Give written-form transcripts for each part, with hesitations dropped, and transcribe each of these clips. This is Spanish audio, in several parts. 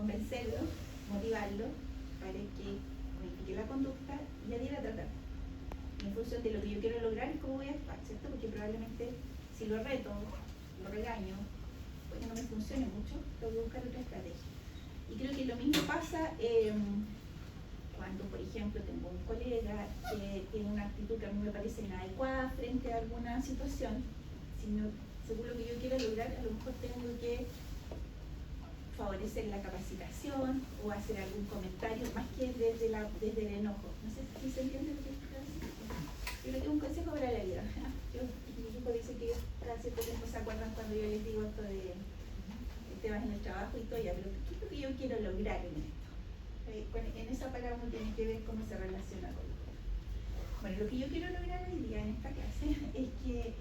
convencerlo, motivarlo para que modifique la conducta y adhiera a tratar. En función de lo que yo quiero lograr y cómo voy a actuar, ¿cierto? Porque probablemente si lo reto, lo regaño, puede que no me funcione mucho, tengo que buscar otra estrategia. Y creo que lo mismo pasa cuando, por ejemplo, tengo un colega que tiene una actitud que a mí me parece inadecuada frente a alguna situación. Según lo que yo quiero lograr, a lo mejor tengo que favorecer la capacitación o hacer algún comentario, más que desde el enojo. No sé si se entiende lo que estoy diciendo. Yo creo que es un consejo para la vida. Mi hijo dice que cada cierto tiempo se acuerdan cuando yo les digo esto de temas en el trabajo y todo, ya, pero ¿qué es lo que yo quiero lograr en esto? En esa palabra uno tiene que ver cómo se relaciona con lo otro. Bueno, lo que yo quiero lograr hoy día en esta clase es que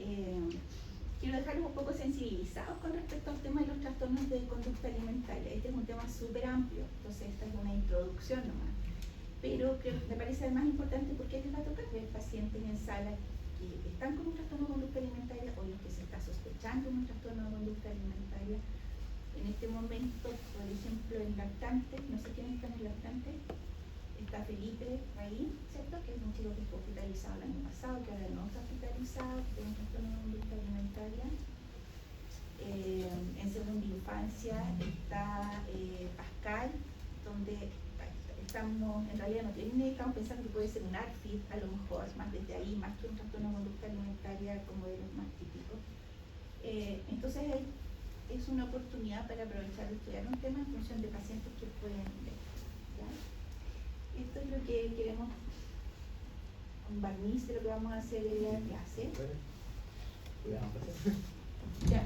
quiero dejarlos un poco sensibilizados con respecto al tema de los trastornos de conducta alimentaria. Este es un tema súper amplio, entonces esta es una introducción nomás. Pero creo que me parece además importante porque les va a tocar ver pacientes en sala que están con un trastorno de conducta alimentaria o los que se está sospechando de un trastorno de conducta alimentaria. En este momento, por ejemplo, en lactantes, no sé quiénes están en lactantes, está Felipe ahí, ¿cierto? Que es un chico que fue hospitalizado el año pasado, que ahora no está hospitalizado, que tiene un trastorno de conducta alimentaria. En segunda infancia está Pascal, donde estamos, en realidad no tiene, estamos pensando que puede ser un ARFID, a lo mejor, más desde ahí, más que un trastorno de conducta alimentaria como de los más típicos. Entonces es una oportunidad para aprovechar de estudiar un tema en función de pacientes que pueden ver, ¿ya? Esto es lo que queremos, un barniz de lo que vamos a hacer en la clase. Ya.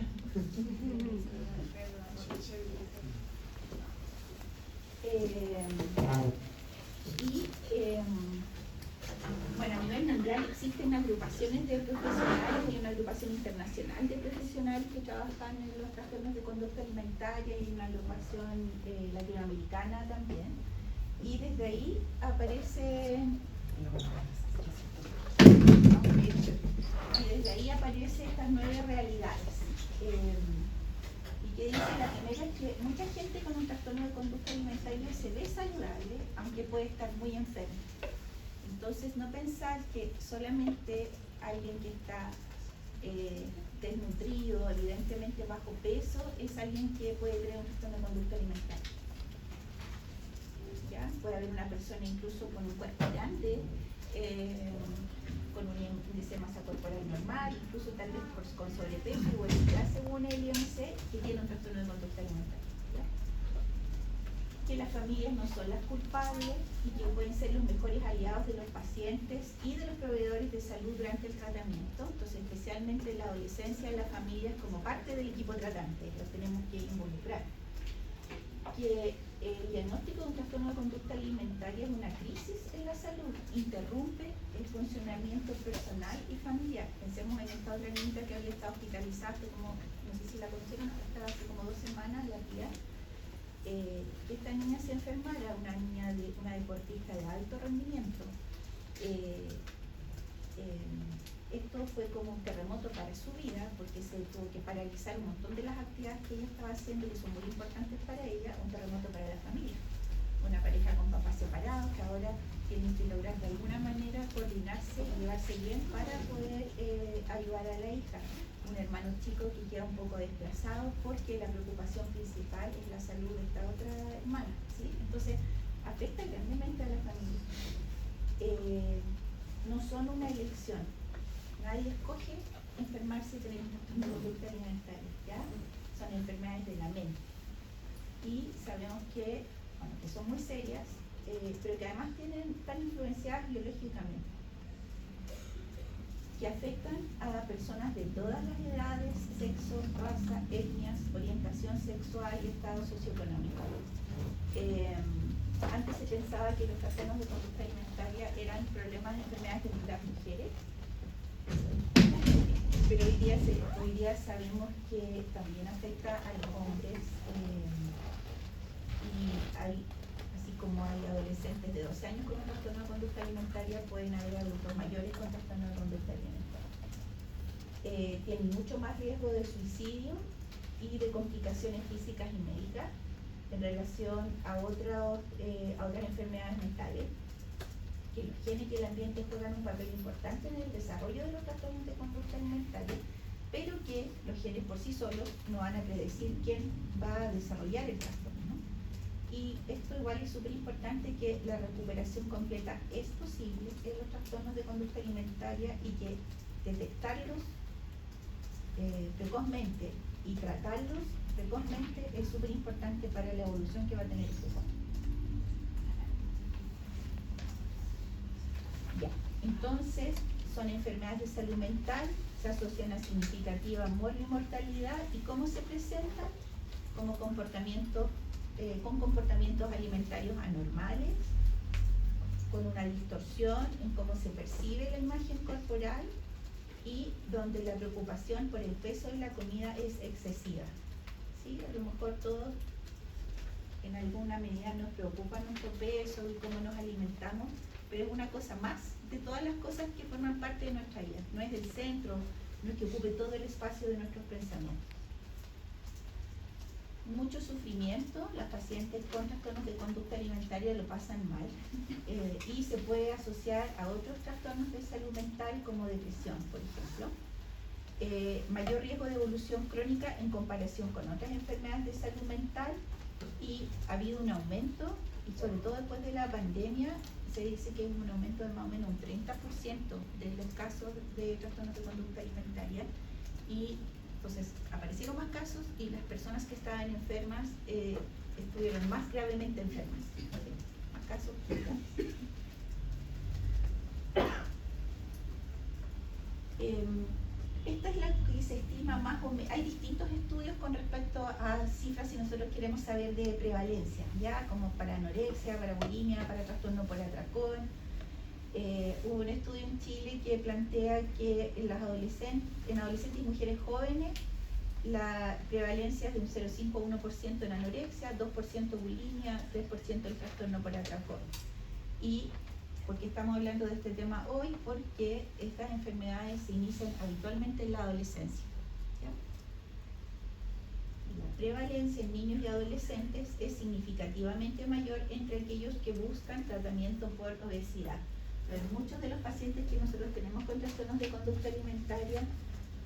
Bueno, a nivel mundial existen agrupaciones de profesionales, hay una agrupación internacional de profesionales que trabajan en los trastornos de conducta alimentaria y una agrupación latinoamericana también. Y desde ahí aparecen estas 9 realidades. Y que dice la primera es que mucha gente con un trastorno de conducta alimentaria se ve saludable, aunque puede estar muy enfermo. Entonces, no pensar que solamente alguien que está desnutrido, evidentemente bajo peso, es alguien que puede tener un trastorno de conducta alimentaria. ¿Ya? Puede haber una persona incluso con un cuerpo grande, con un índice de masa corporal normal, incluso tal vez con sobrepeso o obesidad según el IMC, que tiene un trastorno de conducta alimentaria. ¿Ya? Que las familias no son las culpables y que pueden ser los mejores aliados de los pacientes y de los proveedores de salud durante el tratamiento. Entonces, especialmente en la adolescencia, las familias como parte del equipo tratante, los tenemos que involucrar. Que el diagnóstico de un trastorno de conducta alimentaria es una crisis en la salud, interrumpe el funcionamiento personal y familiar. Pensemos en esta otra niña que hoy está hospitalizada, como, no sé si la conocieron, estaba hace como 2 semanas, la tía. Esta niña se enfermara, una deportista de alto rendimiento. Esto fue como un terremoto para su vida, porque se tuvo que paralizar un montón de las actividades que ella estaba haciendo, que son muy importantes para ella, un terremoto para la familia. Una pareja con papás separados que ahora tienen que lograr de alguna manera coordinarse y llevarse bien para poder ayudar a la hija. Un hermano chico que queda un poco desplazado porque la preocupación principal es la salud de esta otra hermana, ¿sí? Entonces afecta grandemente a la familia. No son una elección. Nadie escoge enfermarse y tener un trastorno de conducta alimentaria, ¿ya? Son enfermedades de la mente. Y sabemos que son muy serias, pero que además están influenciadas biológicamente, que afectan a personas de todas las edades, sexo, raza, etnias, orientación sexual y estado socioeconómico. Antes se pensaba que los trastornos de conducta alimentaria eran problemas de enfermedades de las mujeres, pero hoy día sabemos que también afecta a los hombres, y así como hay adolescentes de 12 años con un trastorno de conducta alimentaria, pueden haber adultos mayores con trastorno de conducta alimentaria. Tienen mucho más riesgo de suicidio y de complicaciones físicas y médicas. en relación a otras enfermedades mentales, que los genes y el ambiente juegan un papel importante en el desarrollo de los trastornos de conducta alimentaria, pero que los genes por sí solos no van a predecir quién va a desarrollar el trastorno, ¿no? Y esto igual es súper importante, que la recuperación completa es posible en los trastornos de conducta alimentaria y que detectarlos precozmente y tratarlos precozmente es súper importante para la evolución que va a tener este cuadro. Ya, entonces son enfermedades de salud mental, se asocian a significativa muerte y mortalidad, y cómo se presentan como comportamientos con comportamientos alimentarios anormales, con una distorsión en cómo se percibe la imagen corporal y donde la preocupación por el peso en la comida es excesiva. ¿Sí? A lo mejor todos en alguna medida nos preocupa nuestro peso y cómo nos alimentamos, pero es una cosa más de todas las cosas que forman parte de nuestra vida. No es el centro, no es que ocupe todo el espacio de nuestros pensamientos. Mucho sufrimiento, las pacientes con trastornos de conducta alimentaria lo pasan mal y se puede asociar a otros trastornos de salud mental como depresión, por ejemplo. Mayor riesgo de evolución crónica en comparación con otras enfermedades de salud mental, y ha habido un aumento, y sobre todo después de la pandemia se dice que es un aumento de más o menos un 30% de los casos de trastornos de conducta alimentaria, y entonces aparecieron más casos y las personas que estaban enfermas estuvieron más gravemente enfermas. Más casos. Esta es la que se estima más o menos. Hay distintos estudios con respecto a cifras si nosotros queremos saber de prevalencia, ya como para anorexia, para bulimia, para trastorno por atracón. Hubo un estudio en Chile que plantea que en adolescentes y mujeres jóvenes la prevalencia es de un 0,5 a 1% en anorexia, 2% bulimia, 3% el trastorno por atracón. ¿Y por qué estamos hablando de este tema hoy? Porque estas enfermedades se inician habitualmente en la adolescencia, ¿ya? La prevalencia en niños y adolescentes es significativamente mayor entre aquellos que buscan tratamiento por obesidad. Pero muchos de los pacientes que nosotros tenemos con trastornos de conducta alimentaria,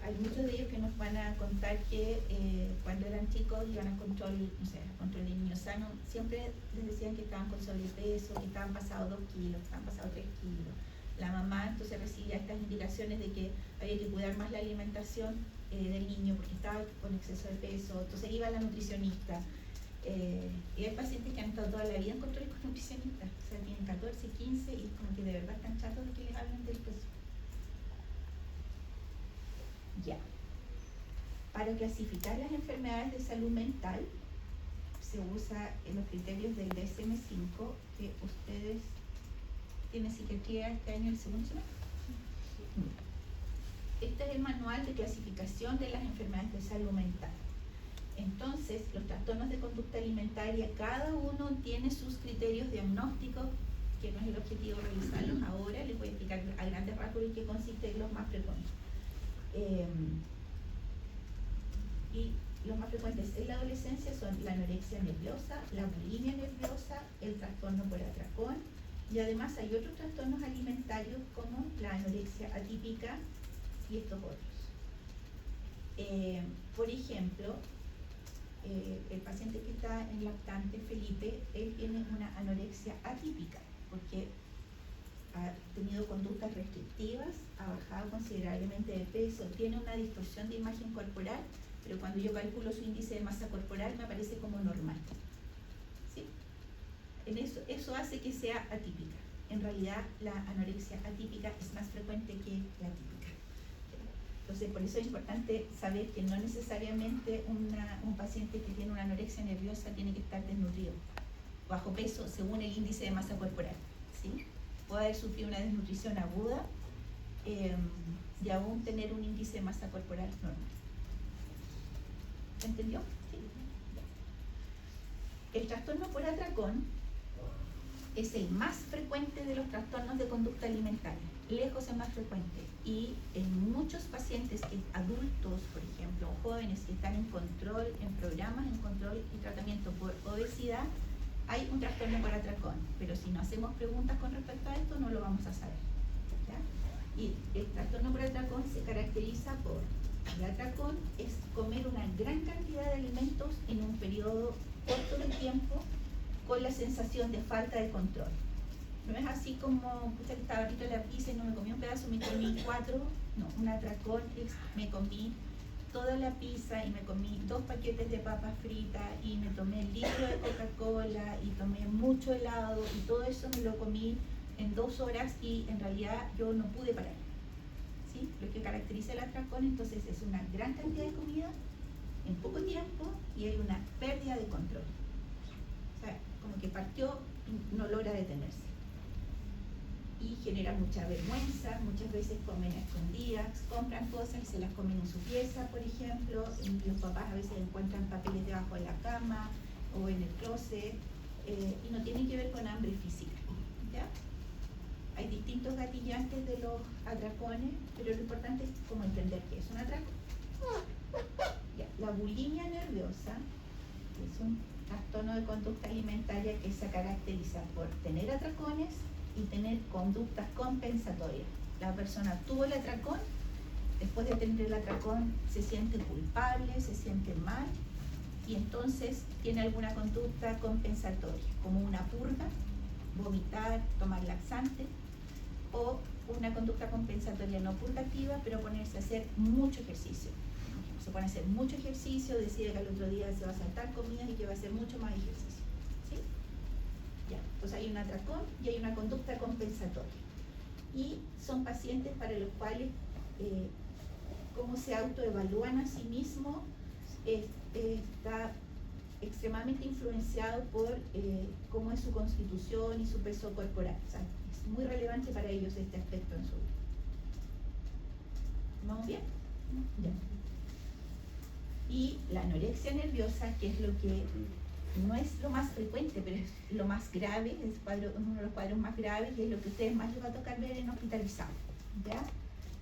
hay muchos de ellos que nos van a contar que cuando eran chicos iban a control, no sé, a control de niños sanos, siempre les decían que estaban con sobrepeso, que estaban pasados 2 kilos, que estaban pasados 3 kilos. La mamá entonces recibía estas indicaciones de que había que cuidar más la alimentación del niño porque estaba con exceso de peso, entonces iba a la nutricionista. Y hay pacientes que han estado toda la vida en control con nutricionistas, o sea, tienen 14, 15 y como que de verdad están chatos de que les hablen del peso. Ya. Para clasificar las enfermedades de salud mental se usa en los criterios del DSM-5, que ustedes tienen psiquiatría este año el segundo semestre. Este es el manual de clasificación de las enfermedades de salud mental. Entonces, los trastornos de conducta alimentaria, cada uno tiene sus criterios diagnósticos, que no es el objetivo revisarlos ahora, les voy a explicar a grandes rasgos en qué consisten los más frecuentes. Y los más frecuentes en la adolescencia son la anorexia nerviosa, la bulimia nerviosa, el trastorno por atracón, y además hay otros trastornos alimentarios como la anorexia atípica y estos otros. Por ejemplo, el paciente que está en lactante, Felipe, él tiene una anorexia atípica porque ha tenido conductas restrictivas, ha bajado considerablemente de peso, tiene una distorsión de imagen corporal, pero cuando yo calculo su índice de masa corporal me aparece como normal. ¿Sí? Eso hace que sea atípica. En realidad la anorexia atípica es más frecuente que la típica. Entonces por eso es importante saber que no necesariamente un paciente que tiene una anorexia nerviosa tiene que estar desnutrido, bajo peso según el índice de masa corporal. ¿Sí? Puede haber sufrido una desnutrición aguda y aún tener un índice de masa corporal normal. ¿Se entendió? Sí. El trastorno por atracón es el más frecuente de los trastornos de conducta alimentaria, lejos el más frecuente. Y en muchos pacientes adultos, por ejemplo, jóvenes que están en control, en programas en control y tratamiento por obesidad, hay un trastorno por atracón, pero si no hacemos preguntas con respecto a esto no lo vamos a saber, ¿ya? Y el trastorno por atracón se caracteriza por, el atracón es comer una gran cantidad de alimentos en un periodo corto de tiempo con la sensación de falta de control. No es así como, pucha, que estaba rica la pizza y no me comí un pedazo, me comí 4, no, un atracón es, me comí toda la pizza y me comí 2 paquetes de papas fritas y me tomé el litro de Coca-Cola y tomé mucho helado y todo eso me lo comí en 2 horas y en realidad yo no pude parar, ¿sí? Lo que caracteriza el atracón entonces es una gran cantidad de comida en poco tiempo y hay una pérdida de control. O sea, como que partió y no logra detenerse. Y genera mucha vergüenza, muchas veces comen a escondidas, compran cosas y se las comen en su pieza, por ejemplo. Los papás a veces encuentran papeles debajo de la cama o en el closet, y no tienen que ver con hambre física, ¿ya? Hay distintos gatillantes de los atracones, pero lo importante es como entender qué es un atracón. Ya, la bulimia nerviosa es un trastorno de conducta alimentaria que se caracteriza por tener atracones y tener conductas compensatorias. La persona tuvo el atracón, después de tener el atracón se siente culpable, se siente mal y entonces tiene alguna conducta compensatoria, como una purga, vomitar, tomar laxante, o una conducta compensatoria no purgativa, pero ponerse a hacer mucho ejercicio. Se pone a hacer mucho ejercicio, decide que al otro día se va a saltar comidas y que va a hacer mucho más ejercicio. ¿Sí? Ya, entonces hay un atracón y hay una conducta compensatoria. Y son pacientes para los cuales cómo se autoevalúan a sí mismos está extremadamente influenciado por cómo es su constitución y su peso corporal. O sea, es muy relevante para ellos este aspecto en su vida. ¿Vamos bien? Ya. Y la anorexia nerviosa, que es lo que no es lo más frecuente, pero es lo más grave, es uno de los cuadros más graves y es lo que a ustedes más les va a tocar ver en hospitalizados, ¿ya?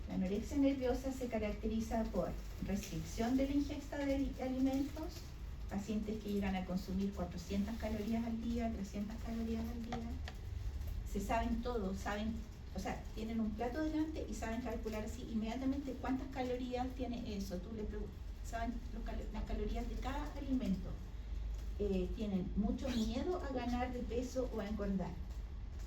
La anorexia nerviosa se caracteriza por restricción de la ingesta de alimentos, pacientes que llegan a consumir 400 calorías al día, 300 calorías al día, se saben todo, saben, o sea, tienen un plato delante y saben calcular así inmediatamente cuántas calorías tiene eso. Tú le preguntas, saben las calorías de cada alimento. Tienen mucho miedo a ganar de peso o a engordar.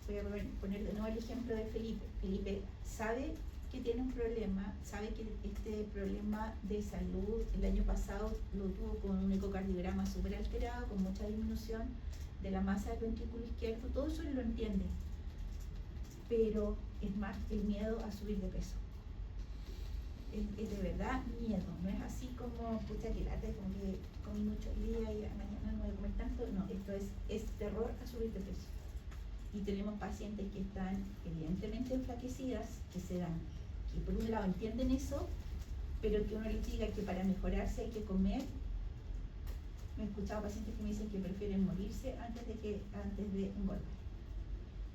Voy a poner de nuevo el ejemplo de Felipe. Felipe sabe que tiene un problema, sabe que este problema de salud el año pasado lo tuvo con un ecocardiograma súper alterado, con mucha disminución de la masa del ventrículo izquierdo, todo eso él lo entiende, pero es más el miedo a subir de peso. Es de verdad miedo, no es así como, pucha, que lata, como que comí mucho el día y mañana no voy a comer tanto, no, esto es terror a subir de peso. Y tenemos pacientes que están evidentemente enflaquecidas, que se dan, que por un lado entienden eso, pero que uno les diga que para mejorarse hay que comer. Me he escuchado pacientes que me dicen que prefieren morirse antes de engordar.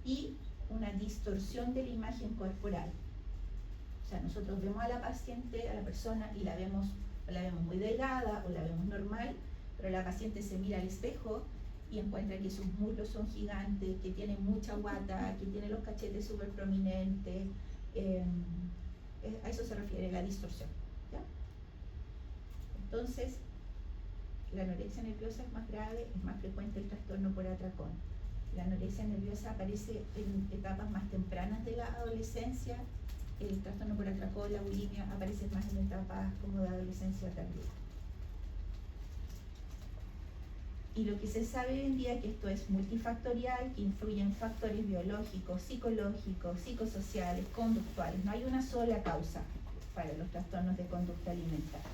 Y una distorsión de la imagen corporal. O sea, nosotros vemos a la paciente, a la persona, y la vemos muy delgada o la vemos normal, pero la paciente se mira al espejo y encuentra que sus muslos son gigantes, que tiene mucha guata, que tiene los cachetes súper prominentes. A eso se refiere la distorsión, ¿ya? Entonces, la anorexia nerviosa es más grave, es más frecuente el trastorno por atracón. La anorexia nerviosa aparece en etapas más tempranas de la adolescencia. El trastorno por atracón, la bulimia, aparece más en etapas como de adolescencia tardía. Y lo que se sabe hoy en día es que esto es multifactorial, que influyen factores biológicos, psicológicos, psicosociales, conductuales. No hay una sola causa para los trastornos de conducta alimentaria.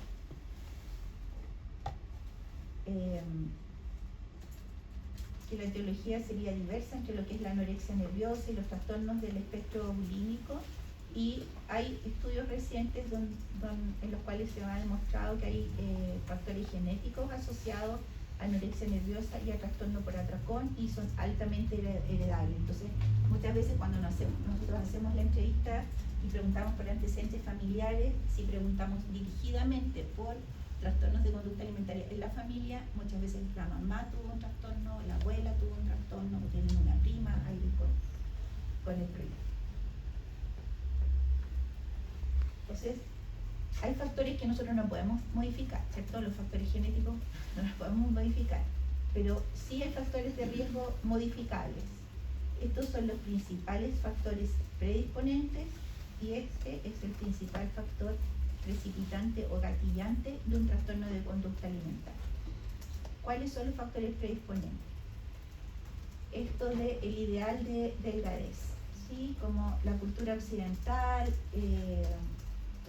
Que la etiología sería diversa entre lo que es la anorexia nerviosa y los trastornos del espectro bulímico, y hay estudios recientes en los cuales se ha demostrado que hay factores genéticos asociados anorexia nerviosa y a trastorno por atracón y son altamente heredables. Entonces, muchas veces cuando nosotros hacemos la entrevista y preguntamos por antecedentes familiares, si preguntamos dirigidamente por trastornos de conducta alimentaria en la familia, muchas veces la mamá tuvo un trastorno, la abuela tuvo un trastorno, o tienen una prima ahí con el problema. Entonces, hay factores que nosotros no podemos modificar, ¿cierto? Los factores genéticos no los podemos modificar, pero sí hay factores de riesgo modificables. Estos son los principales factores predisponentes y este es el principal factor precipitante o gatillante de un trastorno de conducta alimentaria. ¿Cuáles son los factores predisponentes? Esto de el ideal de delgadez, ¿sí? Como la cultura occidental,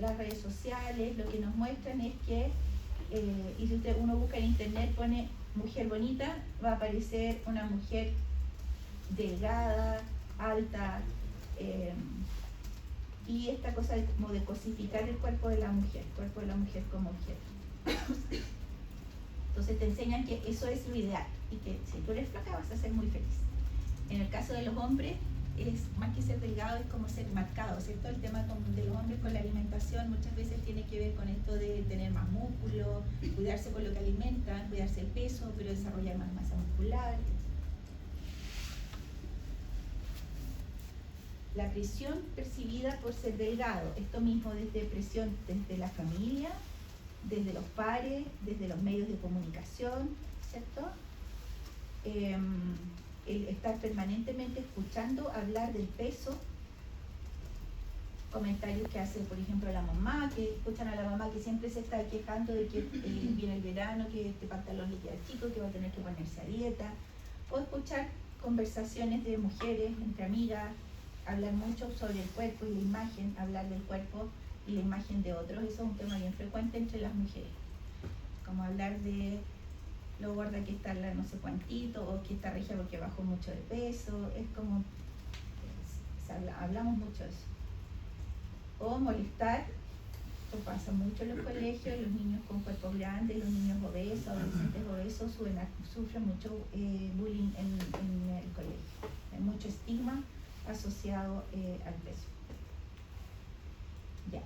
las redes sociales, lo que nos muestran es que, y si uno busca en internet, pone mujer bonita, va a aparecer una mujer delgada, alta, y esta cosa como de cosificar el cuerpo de la mujer como objeto. Entonces te enseñan que eso es lo ideal y que si tú eres flaca vas a ser muy feliz. En el caso de los hombres, es más que ser delgado, es como ser marcado, ¿cierto? El tema de los hombres con la alimentación muchas veces tiene que ver con esto de tener más músculo, cuidarse con lo que alimentan, cuidarse el peso, pero desarrollar más masa muscular. La presión percibida por ser delgado, esto mismo desde presión desde la familia, desde los pares, desde los medios de comunicación, ¿cierto? El estar permanentemente escuchando hablar del peso, comentarios que hace, por ejemplo, la mamá, que escuchan a la mamá que siempre se está quejando de que viene el verano, que este pantalón le queda chico, que va a tener que ponerse a dieta, o escuchar conversaciones de mujeres entre amigas, hablar mucho sobre el cuerpo y la imagen, hablar del cuerpo y la imagen de otros. Eso es un tema bien frecuente entre las mujeres, como hablar de lo gorda que está la no sé cuantito, o que está regia porque bajó mucho de peso. Es como, hablamos mucho de eso. O molestar, esto pasa mucho en los colegios, los niños con cuerpos grandes, los niños obesos, adolescentes obesos sufren mucho bullying en el colegio. Hay mucho estigma asociado al peso. Ya.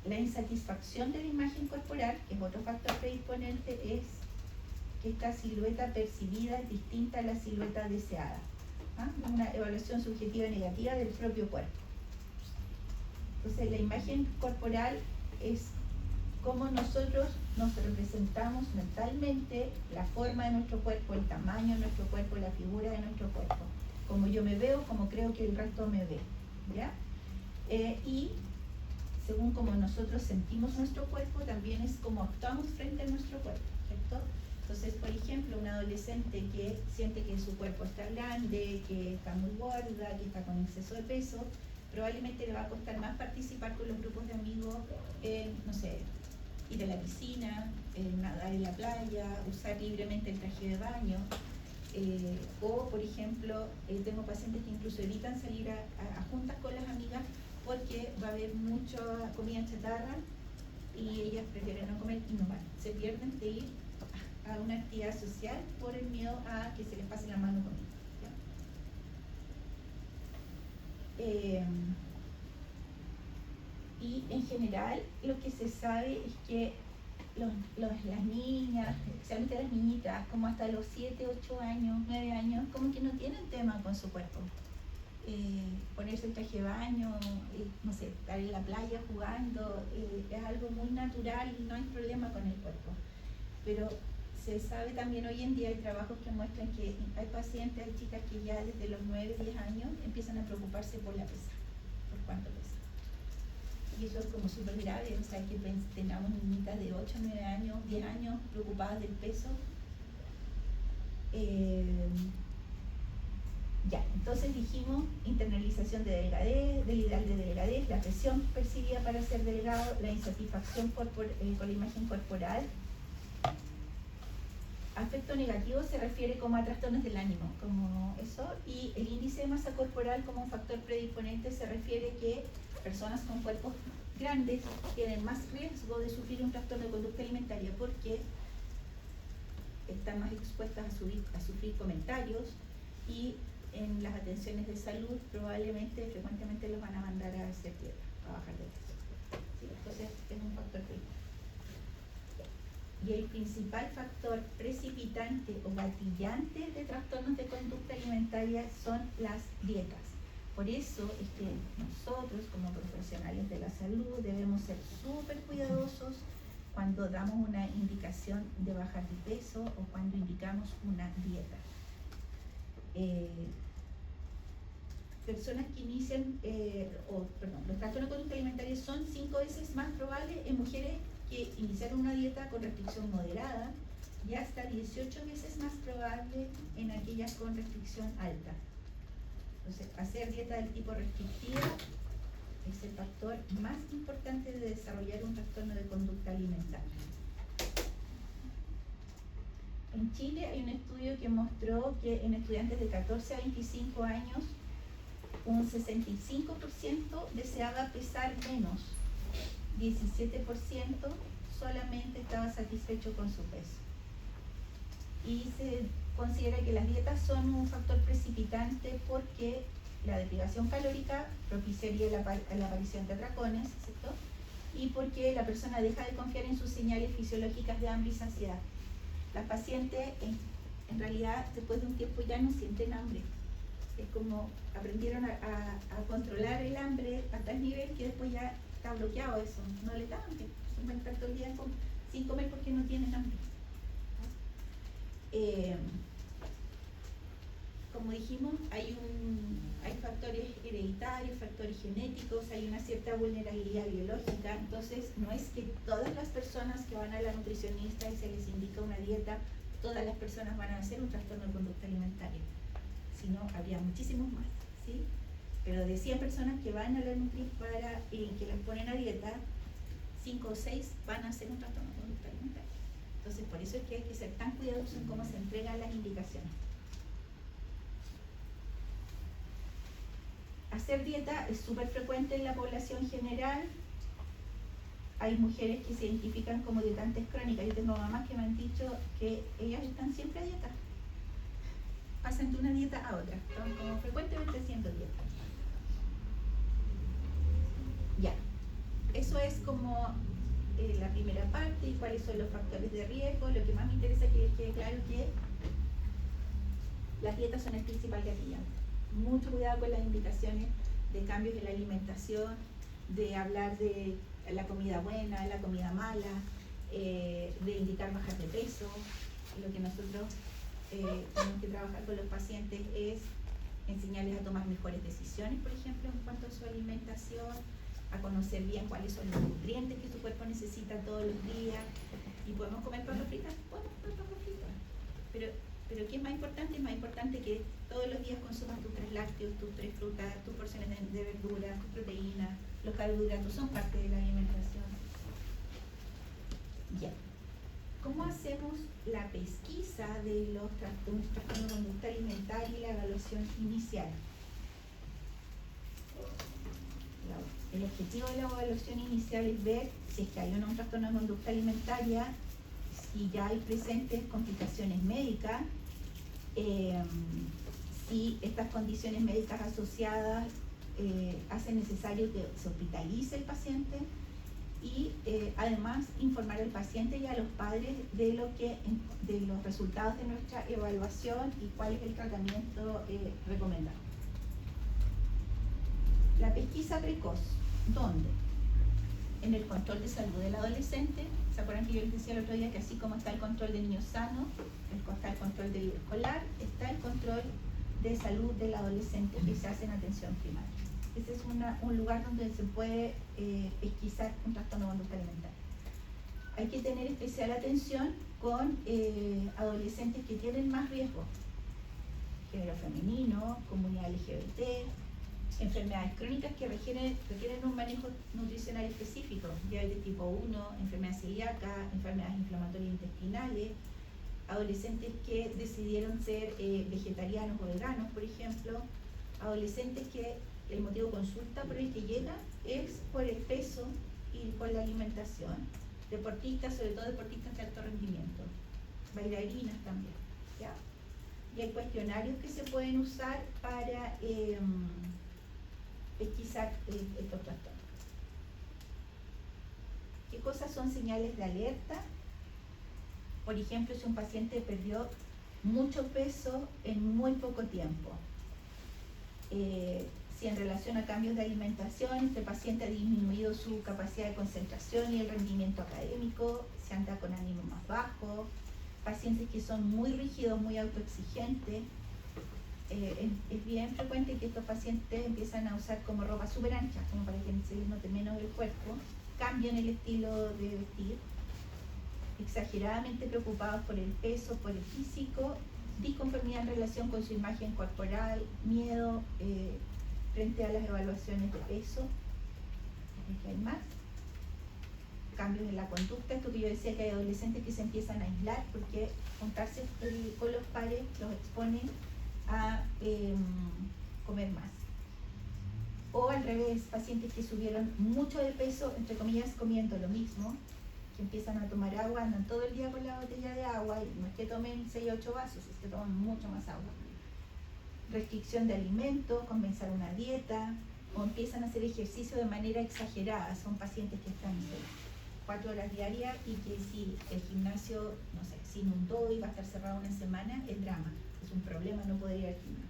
La insatisfacción de la imagen corporal, que es otro factor predisponente, es que esta silueta percibida es distinta a la silueta deseada. Una evaluación subjetiva negativa del propio cuerpo. Entonces, la imagen corporal es cómo nosotros nos representamos mentalmente, la forma de nuestro cuerpo, el tamaño de nuestro cuerpo, la figura de nuestro cuerpo. Como yo me veo, como creo que el resto me ve, ¿ya? Y según como nosotros sentimos nuestro cuerpo, también es como actuamos frente a nuestro cuerpo, ¿cierto? Entonces, por ejemplo, una adolescente que siente que su cuerpo está grande, que está muy gorda, que está con exceso de peso, probablemente le va a costar más participar con los grupos de amigos, no sé, ir a la piscina, nadar en la playa, usar libremente el traje de baño. O, por ejemplo, tengo pacientes que incluso evitan salir a juntas con las amigas porque va a haber mucha comida chatarra y ellas prefieren no comer y no van. Se pierden de ir a una actividad social por el miedo a que se les pase la mano conmigo. Y en general lo que se sabe es que las niñas, especialmente las niñitas, como hasta los 7, 8 años, 9 años, como que no tienen tema con su cuerpo. Ponerse el traje de baño, no sé, estar en la playa jugando, es algo muy natural, no hay problema con el cuerpo. Pero se sabe también hoy en día, hay trabajos que muestran que hay pacientes, hay chicas que ya desde los 9, 10 años empiezan a preocuparse por la pesa, por cuánto pesa. Y eso es como súper grave, o sea, que tengamos niñitas de 8, 9 años, 10 años preocupadas del peso. Ya, entonces dijimos internalización de delgadez, del ideal de delgadez, la presión percibida para ser delgado, la insatisfacción con la imagen corporal. Aspecto negativo se refiere como a trastornos del ánimo, como eso, y el índice de masa corporal como un factor predisponente se refiere que personas con cuerpos grandes tienen más riesgo de sufrir un trastorno de conducta alimentaria porque están más expuestas a sufrir comentarios, y en las atenciones de salud probablemente frecuentemente los van a mandar a hacer dieta, a bajar de peso. ¿Sí? Entonces es un factor crítico. Y el principal factor precipitante o gatillante de trastornos de conducta alimentaria son las dietas. Por eso es que nosotros, como profesionales de la salud, debemos ser súper cuidadosos cuando damos una indicación de bajar de peso o cuando indicamos una dieta. Personas que inician, los trastornos de conducta alimentaria son 5 veces más probables en mujeres que iniciaron una dieta con restricción moderada y hasta 18 veces más probable en aquellas con restricción alta. Entonces, hacer dieta del tipo restrictiva es el factor más importante de desarrollar un trastorno de conducta alimentaria. En Chile hay un estudio que mostró que en estudiantes de 14 a 25 años, un 65% deseaba pesar menos, 17% solamente estaba satisfecho con su peso. Y se considera que las dietas son un factor precipitante porque la deprivación calórica propiciaría la aparición de atracones, ¿cierto? Y porque la persona deja de confiar en sus señales fisiológicas de hambre y saciedad. Las pacientes en realidad después de un tiempo ya no sienten hambre. Es como aprendieron a controlar el hambre a tal nivel que después ya está bloqueado eso, no le da hambre. Se pueden estar todo el día sin comer porque no tienen hambre. Como dijimos, hay factores hereditarios, factores genéticos, hay una cierta vulnerabilidad biológica. Entonces no es que todas las personas que van a la nutricionista y se les indica una dieta, todas las personas van a hacer un trastorno de conducta alimentaria, sino habría muchísimos más, ¿sí? Pero de 100 personas que van a la nutri que les ponen a dieta, 5 o 6 van a hacer un trastorno de conducta alimentaria. Entonces por eso es que hay que ser tan cuidadosos en cómo se entregan las indicaciones. Hacer dieta es súper frecuente en la población general. Hay mujeres que se identifican como dietantes crónicas. Yo tengo mamás que me han dicho que ellas están siempre a dieta. Pasan de una dieta a otra. Están como frecuentemente haciendo dieta. Ya. Eso es como la primera parte y cuáles son los factores de riesgo. Lo que más me interesa es que les quede claro que las dietas son el principal gatillante. Mucho cuidado con las indicaciones de cambios en la alimentación, de hablar de la comida buena, la comida mala, de indicar bajar de peso. Lo que nosotros tenemos que trabajar con los pacientes es enseñarles a tomar mejores decisiones, por ejemplo, en cuanto a su alimentación, a conocer bien cuáles son los nutrientes que su cuerpo necesita todos los días. Y podemos comer papas fritas, podemos comer papas fritas, pero ¿qué es más importante? Es más importante que todos los días consumas tus 3 lácteos, tus 3 frutas, tus porciones de verduras, tus proteínas. Los carbohidratos son parte de la alimentación. Ya. ¿Cómo hacemos la pesquisa de los trastornos de conducta alimentaria y la evaluación inicial? El objetivo de la evaluación inicial es ver si es que hay un trastorno de conducta alimentaria, si ya hay presentes complicaciones médicas, si estas condiciones médicas asociadas hacen necesario que se hospitalice el paciente y además informar al paciente y a los padres de los resultados de nuestra evaluación y cuál es el tratamiento recomendado. La pesquisa precoz, ¿dónde? En el control de salud del adolescente. ¿Se acuerdan que yo les decía el otro día que así como está el control de niños sanos, está el control de vida escolar, está el control de salud del adolescente que se hace en atención primaria? Ese es un lugar donde se puede pesquisar un trastorno de conducta alimentaria. Hay que tener especial atención con adolescentes que tienen más riesgo: género femenino, comunidad LGBT, enfermedades crónicas que requieren un manejo nutricional específico, diabetes tipo 1, enfermedad celíaca, enfermedades inflamatorias intestinales, adolescentes que decidieron ser vegetarianos o veganos, por ejemplo, adolescentes que el motivo de consulta por el que llega es por el peso y por la alimentación, deportistas, sobre todo deportistas de alto rendimiento. bailarinas también, ¿ya? Y hay cuestionarios que se pueden usar para pesquisar estos trastornos. ¿Qué cosas son señales de alerta? Por ejemplo, si un paciente perdió mucho peso en muy poco tiempo. Si en relación a cambios de alimentación este paciente ha disminuido su capacidad de concentración y el rendimiento académico, se anda con ánimo más bajo, pacientes que son muy rígidos, muy autoexigentes. Es bien frecuente que estos pacientes empiezan a usar como ropa súper ancha, como para que se les note menos el cuerpo, cambian el estilo de vestir, exageradamente preocupados por el peso, por el físico, disconformidad en relación con su imagen corporal, miedo frente a las evaluaciones de peso. ¿Qué hay más? Cambios en la conducta, esto que yo decía, que hay adolescentes que se empiezan a aislar porque juntarse con los pares los expone a comer más. O al revés, pacientes que subieron mucho de peso, entre comillas, comiendo lo mismo, que empiezan a tomar agua, andan todo el día con la botella de agua, y no es que tomen 6 o 8 vasos, es que toman mucho más agua. Restricción de alimentos, comenzar una dieta, o empiezan a hacer ejercicio de manera exagerada. Son pacientes que están 4 horas diarias y que si el gimnasio, no sé, se inundó y va a estar cerrado una semana, es drama, es un problema no poder ir al gimnasio.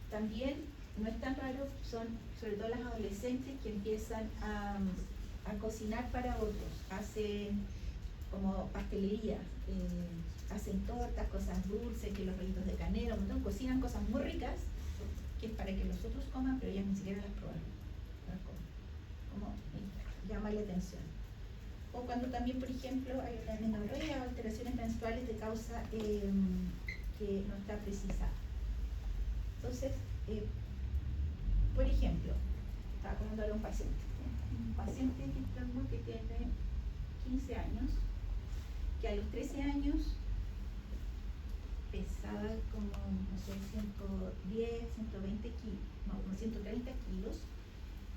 También no es tan raro, son sobre todo las adolescentes que empiezan a cocinar para otros, hacen como pastelería, hacen tortas, cosas dulces, que los rollitos de canela, un montón, cocinan cosas muy ricas, que es para que los otros coman, pero ellas ni siquiera las prueban, como llama la atención. O cuando también, por ejemplo, hay una amenorrea o alteraciones menstruales de causa que no está precisada. Entonces, por ejemplo, estaba contándole a un paciente que tiene 15 años, que a los 13 años pesaba como, no sé, 110, 120 kilos, no, como 130 kilos,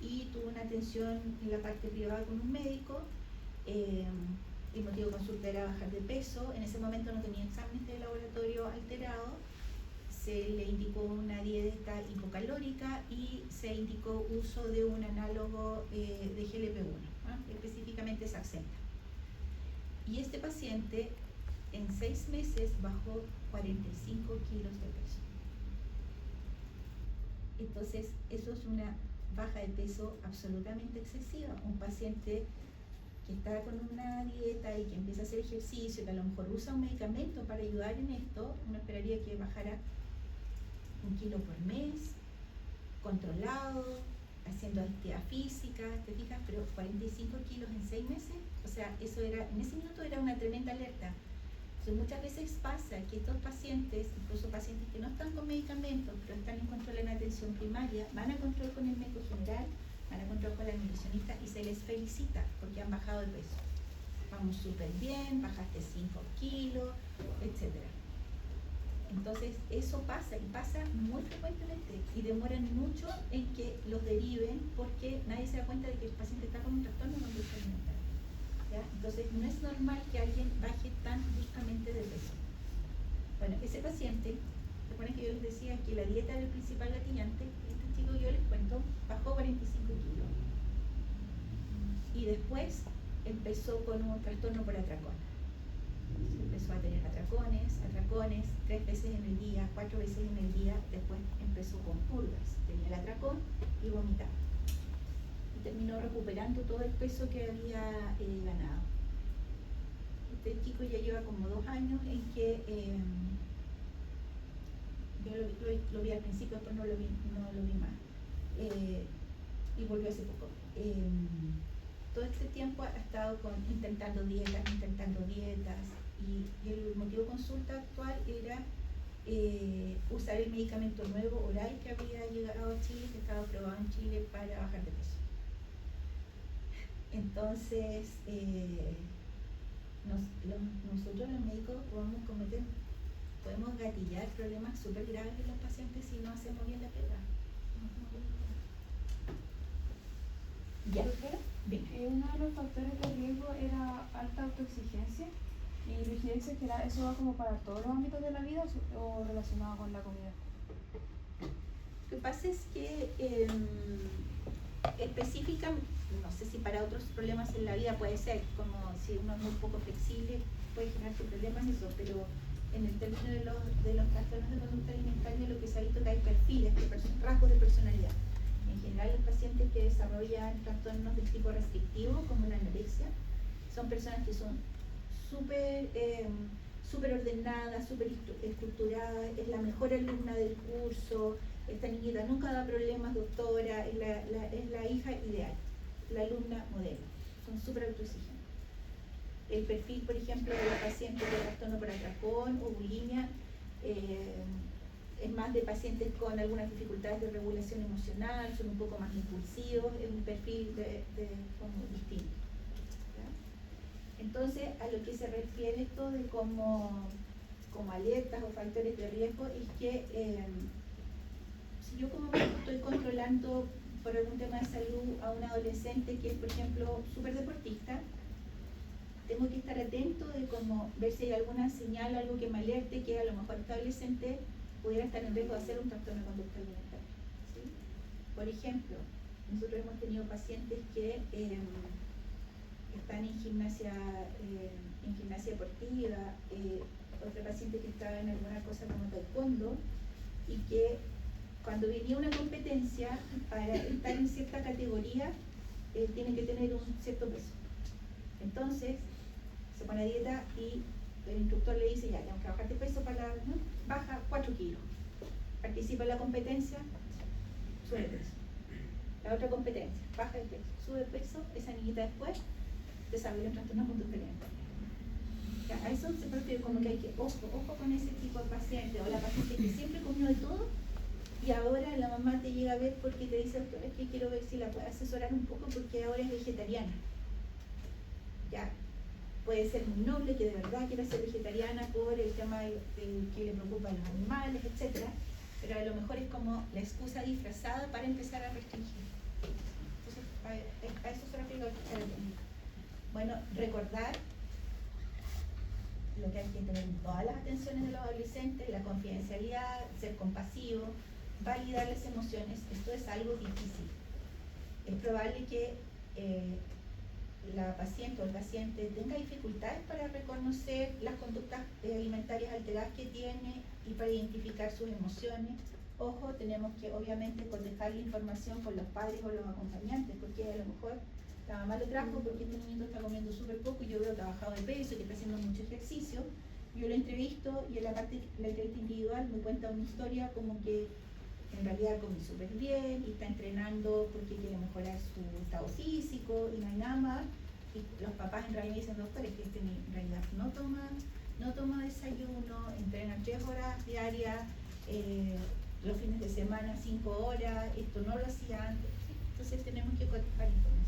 y tuvo una atención en la parte privada con un médico. El motivo de consulta era bajar de peso. En ese momento no tenía exámenes de laboratorio alterado, se le indicó una dieta hipocalórica y se indicó uso de un análogo de GLP-1, específicamente Saxenda. Y este paciente en 6 meses bajó 45 kilos de peso. Entonces, eso es una baja de peso absolutamente excesiva. Un paciente que está con una dieta y que empieza a hacer ejercicio, que a lo mejor usa un medicamento para ayudar en esto, uno esperaría que bajara 1 kilo por mes, controlado, haciendo actividad física, ¿te fijas? Pero 45 kilos en 6 meses, o sea, eso era, en ese minuto era una tremenda alerta. Entonces, muchas veces pasa que estos pacientes, incluso pacientes que no están con medicamentos, pero están en control en atención primaria, van a control con el médico general, van a control con la nutricionista y se les felicita porque han bajado de peso. Vamos súper bien, bajaste 5 kilos, etc. Entonces, eso pasa, y pasa muy frecuentemente, y demoran mucho en que los deriven porque nadie se da cuenta de que el paciente está con un trastorno de conducta alimentaria. ¿Ya? Entonces, no es normal que alguien baje tan bruscamente de peso. Bueno, ese paciente, recuerden que yo les decía que la dieta era el principal gatillante. Este chico, yo les cuento, bajó 45 kilos. Y después empezó con un trastorno por atracón. Empezó a tener atracones, 3 veces en el día, 4 veces en el día. Después empezó con purgas, tenía el atracón y vomitaba. Y terminó recuperando todo el peso que había ganado. Este chico ya lleva como 2 años en que yo lo vi al principio, después no lo vi más. Y volvió hace poco. Todo este tiempo ha estado intentando dietas, y el motivo de consulta actual era usar el medicamento nuevo oral que había llegado a Chile, que estaba aprobado en Chile para bajar de peso. Entonces, nosotros los médicos podemos gatillar problemas súper graves en los pacientes si no hacemos bien la pega. Ya. Uno de los factores de riesgo era alta autoexigencia. ¿Y rigidez exagerada, eso va como para todos los ámbitos de la vida o relacionado con la comida? Lo que pasa es que específica, no sé si para otros problemas en la vida puede ser, como si uno es muy poco flexible, puede generarse problemas eso, pero en el término de los trastornos de conducta alimentaria lo que se ha visto que hay perfiles, rasgos de personalidad. En general, los pacientes que desarrollan trastornos del tipo restrictivo, como la anorexia, son personas que son súper ordenadas, súper estructuradas, es la mejor alumna del curso, esta niñita nunca da problemas, doctora, es la hija ideal, la alumna modelo, son súper autoexigentes. El perfil, por ejemplo, de la paciente de trastorno por atracón o bulimia es más de pacientes con algunas dificultades de regulación emocional, son un poco más impulsivos, es un perfil como distinto. ¿Ya? Entonces, a lo que se refiere esto de como alertas o factores de riesgo es que si yo como médico estoy controlando por algún tema de salud a un adolescente que es, por ejemplo, súper deportista, tengo que estar atento de cómo ver si hay alguna señal, algo que me alerte que a lo mejor este adolescente pudiera estar en riesgo de hacer un trastorno de conducta alimentaria. ¿Sí? Por ejemplo, nosotros hemos tenido pacientes que están en gimnasia deportiva, otra paciente que estaba en alguna cosa como taekwondo y que cuando venía una competencia, para estar en cierta categoría, tiene que tener un cierto peso. Entonces, se pone a dieta y el instructor le dice, ya, tenemos que bajar de peso para ¿no? Baja 4 kilos. Participa en la competencia, sube de peso. La otra competencia, baja de peso, sube de peso, esa niñita después desarrolla un trastorno de conducta alimentaria. A eso se refiere como que hay que, ojo con ese tipo de paciente, o la paciente que siempre comió de todo, y ahora la mamá te llega a ver porque te dice, doctora, es que quiero ver si la puede asesorar un poco porque ahora es vegetariana. Ya, puede ser muy noble que de verdad quiera ser vegetariana por el tema de que le preocupan los animales, etc. Pero a lo mejor es como la excusa disfrazada para empezar a restringir. Entonces, a eso se refiere la técnica. Bueno, recordar lo que hay que tener en todas las atenciones de los adolescentes, la confidencialidad, ser compasivo, validar las emociones. Esto es algo difícil. Es probable que la paciente o el paciente tenga dificultades para reconocer las conductas alimentarias alteradas que tiene y para identificar sus emociones. Ojo, tenemos que obviamente cotejar la información con los padres o los acompañantes, porque a lo mejor la mamá lo trajo porque este niño está comiendo súper poco y yo veo que ha bajado de peso y que está haciendo mucho ejercicio. Yo lo entrevisto y en la parte de la entrevista individual me cuenta una historia como que en realidad come súper bien y está entrenando porque quiere mejorar su estado físico y no hay nada más. Y los papás en realidad dicen, doctor, es que este en realidad no toma desayuno, entrena 3 horas diarias, los fines de semana 5 horas, esto no lo hacía antes. Entonces tenemos que cotejar información.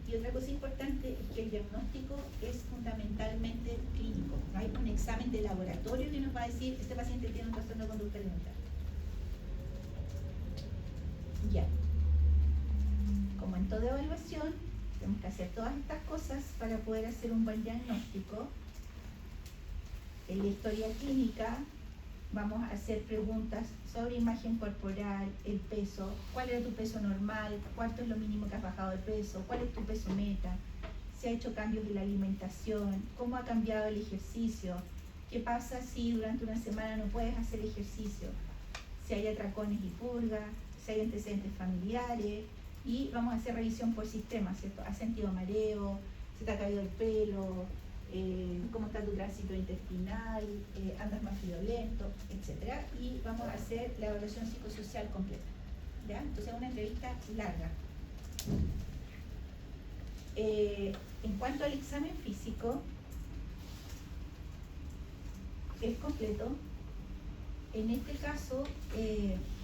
Y otra cosa importante es que el diagnóstico es fundamentalmente clínico. No hay un examen de laboratorio que nos va a decir, este paciente tiene un trastorno de conducta alimentaria. Ya. Como en toda evaluación, tenemos que hacer todas estas cosas para poder hacer un buen diagnóstico. En la historia clínica vamos a hacer preguntas sobre imagen corporal, el peso, cuál era tu peso normal, cuánto es lo mínimo que has bajado de peso, cuál es tu peso meta, si ha hecho cambios en la alimentación, cómo ha cambiado el ejercicio, qué pasa si durante una semana no puedes hacer ejercicio, si hay atracones y purgas, si hay antecedentes familiares, y vamos a hacer revisión por sistema, ¿cierto? ¿Has sentido mareo? ¿Se te ha caído el pelo? ¿Cómo está tu tránsito intestinal? ¿Andas más friolento? Etcétera. Y vamos a hacer la evaluación psicosocial completa. ¿Ya? Entonces es una entrevista larga. En cuanto al examen físico, es completo. En este caso,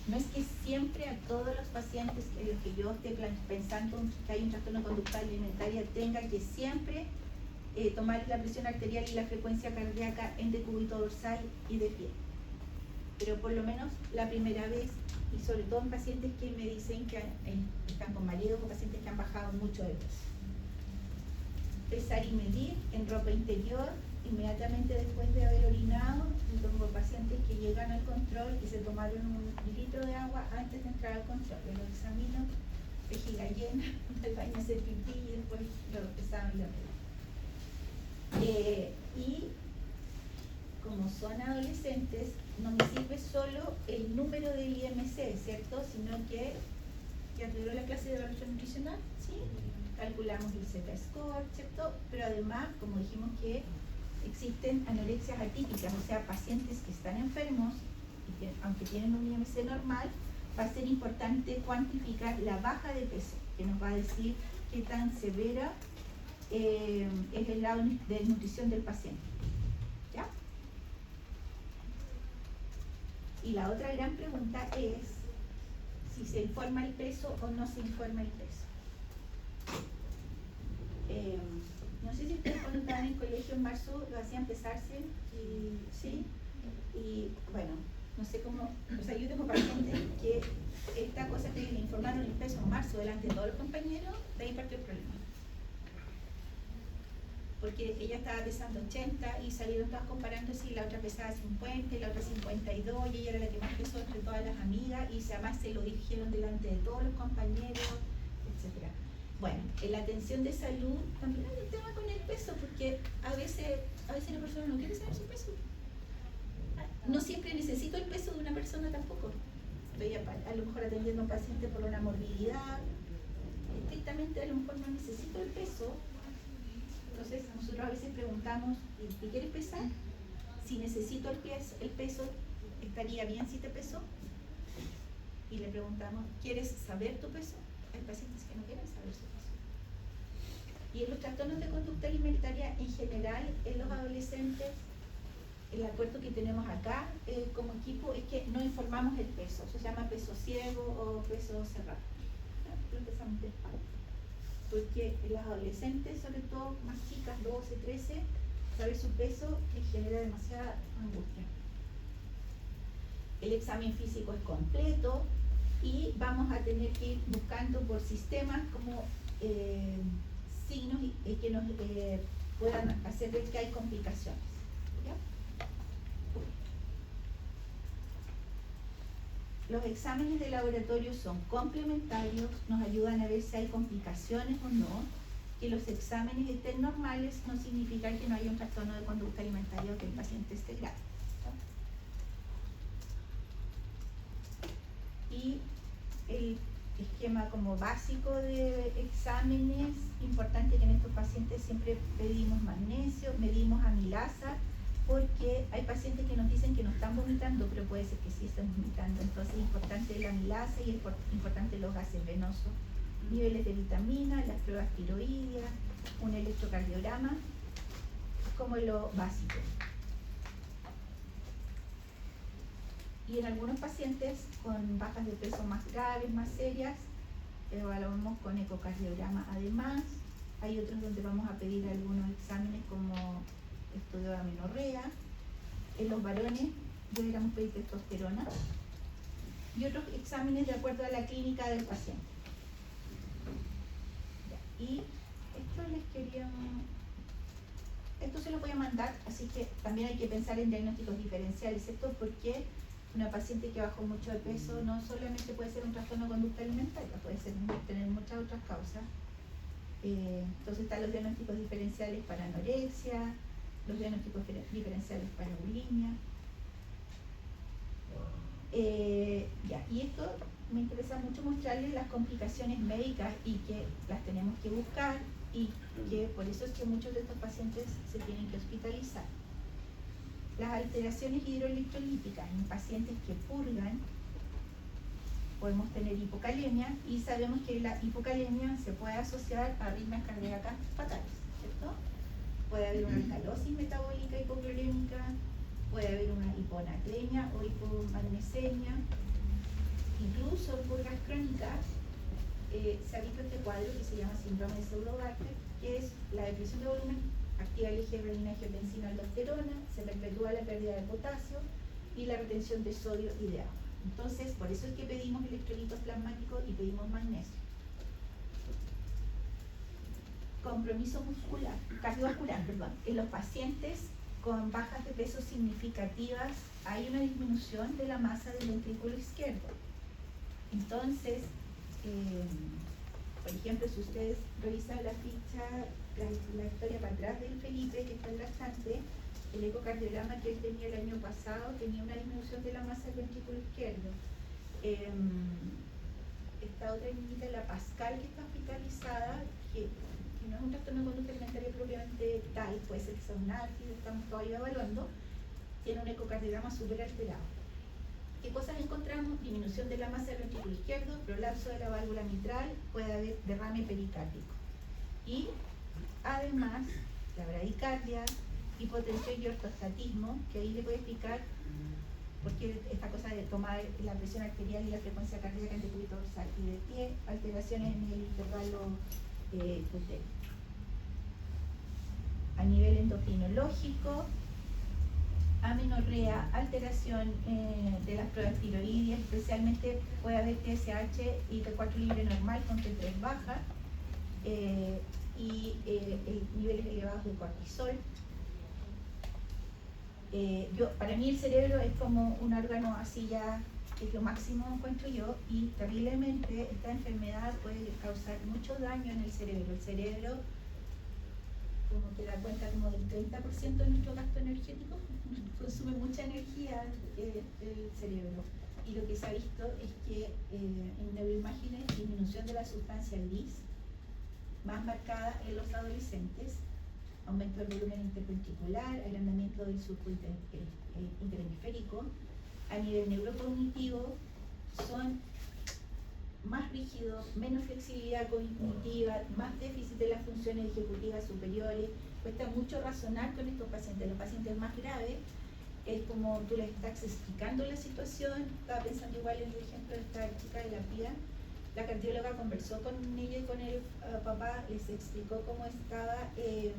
no es que siempre a todos los pacientes en los que yo esté pensando que hay un trastorno de conducta alimentaria tenga que siempre tomar la presión arterial y la frecuencia cardíaca en decúbito dorsal y de pie. Pero por lo menos la primera vez, y sobre todo en pacientes que me dicen que están con mareos o pacientes que han bajado mucho de peso. Pesar y medir en ropa interior inmediatamente después de haber orinado, yo tengo pacientes que llegan al control y se tomaron 1 litro de agua antes de entrar al control. Yo los examino, vejiga llena, al baño a hacer pipí y después lo examino. Y como son adolescentes, no me sirve solo el número del IMC, ¿cierto? Sino que ya tuvieron la clase de evaluación nutricional, ¿sí? Calculamos el Z-score, ¿cierto? Pero además, como dijimos que existen anorexias atípicas, o sea, pacientes que están enfermos, y que, aunque tienen un IMC normal, va a ser importante cuantificar la baja de peso, que nos va a decir qué tan severa es el grado de nutrición del paciente. ¿Ya? Y la otra gran pregunta es si se informa el peso o no se informa el peso. No sé si ustedes cuando estaban en colegio en marzo lo hacían pesarse, y, ¿sí? Y bueno, no sé cómo, o sea, yo tengo pacientes que esta cosa que le informaron el peso en marzo delante de todos los compañeros, de ahí partió el problema. Porque ella estaba pesando 80 y salieron todas comparándose y la otra pesaba 50 y la otra 52 y ella era la que más pesó entre todas las amigas y además se lo dirigieron delante de todos los compañeros, etc. Bueno, en la atención de salud también hay un tema con el peso porque a veces la persona no quiere saber su peso. No siempre necesito el peso de una persona tampoco. Estoy a lo mejor atendiendo a un paciente por una morbilidad, estrictamente a lo mejor no necesito el peso. Entonces nosotros a veces preguntamos, ¿te quieres pesar? Si necesito el peso, ¿estaría bien si te peso? Y le preguntamos, ¿quieres saber tu peso? Hay pacientes que no quieren saber su peso. Y en los trastornos de conducta alimentaria en general, en los adolescentes, el acuerdo que tenemos acá como equipo es que no informamos el peso. Eso se llama peso ciego o peso cerrado. Lo empezamos despacio. Porque en las adolescentes, sobre todo más chicas, 12, 13, saber su peso les genera demasiada angustia. El examen físico es completo y vamos a tener que ir buscando por sistemas como signos que nos puedan hacer ver que hay complicaciones. ¿Ya? Los exámenes de laboratorio son complementarios, nos ayudan a ver si hay complicaciones o no. Que los exámenes estén normales no significa que no haya un trastorno de conducta alimentaria o que el paciente esté grave. Y el esquema como básico de exámenes, importante que en estos pacientes siempre pedimos magnesio, medimos amilasa, porque hay pacientes que nos dicen que no están vomitando, pero puede ser que sí estén vomitando. Entonces es importante la amilasa y es importante los gases venosos, niveles de vitamina, las pruebas tiroideas, un electrocardiograma, como lo básico. Y en algunos pacientes con bajas de peso más graves, más serias, evaluamos con ecocardiograma además. Hay otros donde vamos a pedir algunos exámenes como estudio de amenorrea. En los varones deberíamos pedir testosterona y otros exámenes de acuerdo a la clínica del paciente. Ya. Y esto se lo voy a mandar, así que también hay que pensar en diagnósticos diferenciales, ¿cierto? Porque una paciente que bajó mucho de peso no solamente puede ser un trastorno de conducta alimentaria, puede tener muchas otras causas. Entonces están los diagnósticos diferenciales para anorexia, los diagnósticos diferenciales para bulimia. Y esto me interesa mucho mostrarles las complicaciones médicas y que las tenemos que buscar y que por eso es que muchos de estos pacientes se tienen que hospitalizar. Las alteraciones hidroelectrolíticas en pacientes que purgan, podemos tener hipocalemia y sabemos que la hipocalemia se puede asociar a arritmias cardíacas fatales, ¿cierto? Puede haber una alcalosis metabólica hipoclorémica, puede haber una hiponatremia o hipomagnesemia, incluso en purgas crónicas se ha visto este cuadro que se llama síndrome de Pseudo-Barker, que es la depresión de volumen, activa el eje renina-angiotensina-aldosterona, se perpetúa la pérdida de potasio y la retención de sodio y de agua. Entonces, por eso es que pedimos electrolitos plasmáticos y pedimos magnesio. compromiso muscular, cardiovascular, perdón. En los pacientes con bajas de peso significativas hay una disminución de la masa del ventrículo izquierdo. Entonces, por ejemplo, si ustedes revisan la ficha, la historia para atrás del Felipe, que está en lactante, el ecocardiograma que él tenía el año pasado tenía una disminución de la masa del ventrículo izquierdo. Esta otra niñita, la Pascal, que está hospitalizada, que no es un trastorno de conducta alimentaria propiamente tal, puede ser que sea un ARTI, estamos todavía evaluando, tiene un ecocardiograma súper alterado. ¿Qué cosas encontramos? Disminución de la masa del ventrículo izquierdo, prolapso de la válvula mitral, puede haber derrame pericárdico. Y además, la bradicardia, hipotensión y ortostatismo, que ahí le puede explicar por qué esta cosa de tomar la presión arterial y la frecuencia cardíaca en decúbito dorsal y de pie, alteraciones en el intervalo cutáneo. A nivel endocrinológico, amenorrea, alteración de las pruebas tiroides, especialmente puede haber TSH y T4 libre normal con T3 baja, y niveles elevados de cortisol. Para mí el cerebro es como un órgano así ya, es lo máximo encuentro yo, y terriblemente esta enfermedad puede causar mucho daño en el cerebro. El cerebro, como que da cuenta como del 30% de nuestro gasto energético, consume mucha energía el cerebro. Y lo que se ha visto es que en neuroimágenes, disminución de la sustancia gris, más marcada en los adolescentes, aumento del volumen interventricular, agrandamiento del surco interhemisférico. A nivel neurocognitivo son más rígidos, menos flexibilidad cognitiva, más déficit de las funciones ejecutivas superiores. Cuesta mucho razonar con estos pacientes. Los pacientes más graves es como tú les estás explicando la situación. Estaba pensando igual en el ejemplo de esta chica de la PIA. La cardióloga conversó con ella y con el papá, les explicó cómo estaba de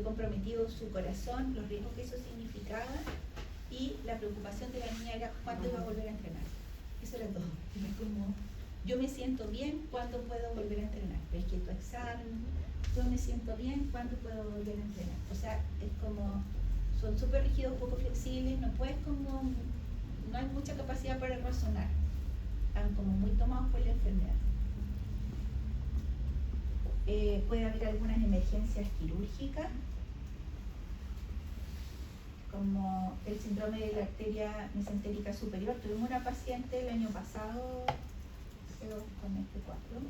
comprometido su corazón, los riesgos que eso significaba, y la preocupación de la niña era cuándo iba a volver a entrenar. Eso era todo. Era como, yo me siento bien, ¿cuándo puedo volver a entrenar? Pero es que tu examen, yo me siento bien, ¿cuándo puedo volver a entrenar? O sea, es como, son súper rígidos, poco flexibles, no puedes como, no hay mucha capacidad para razonar. Están como muy tomados por la enfermedad. Puede haber algunas emergencias quirúrgicas, como el síndrome de la arteria mesentérica superior. Tuvimos una paciente el año pasado, creo, con este cuadro.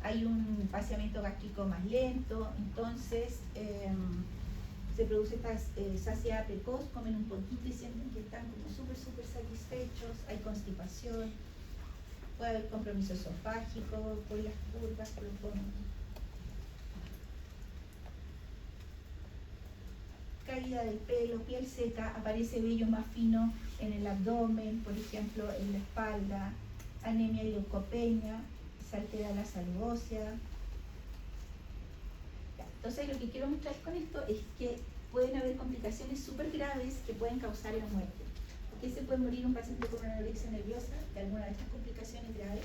Hay un vaciamiento gástrico más lento, entonces se produce esta saciedad precoz, comen un poquito y sienten que están como súper satisfechos, hay constipación, puede haber compromiso esofágico por las curvas, por los fondos. Caída del pelo, piel seca, aparece vello más fino en el abdomen, por ejemplo en la espalda, anemia y leucopenia, se altera la salud ósea. Entonces lo que quiero mostrar con esto es que pueden haber complicaciones súper graves que pueden causar la muerte. ¿Por qué se puede morir un paciente por una anorexia nerviosa, de alguna de estas complicaciones graves?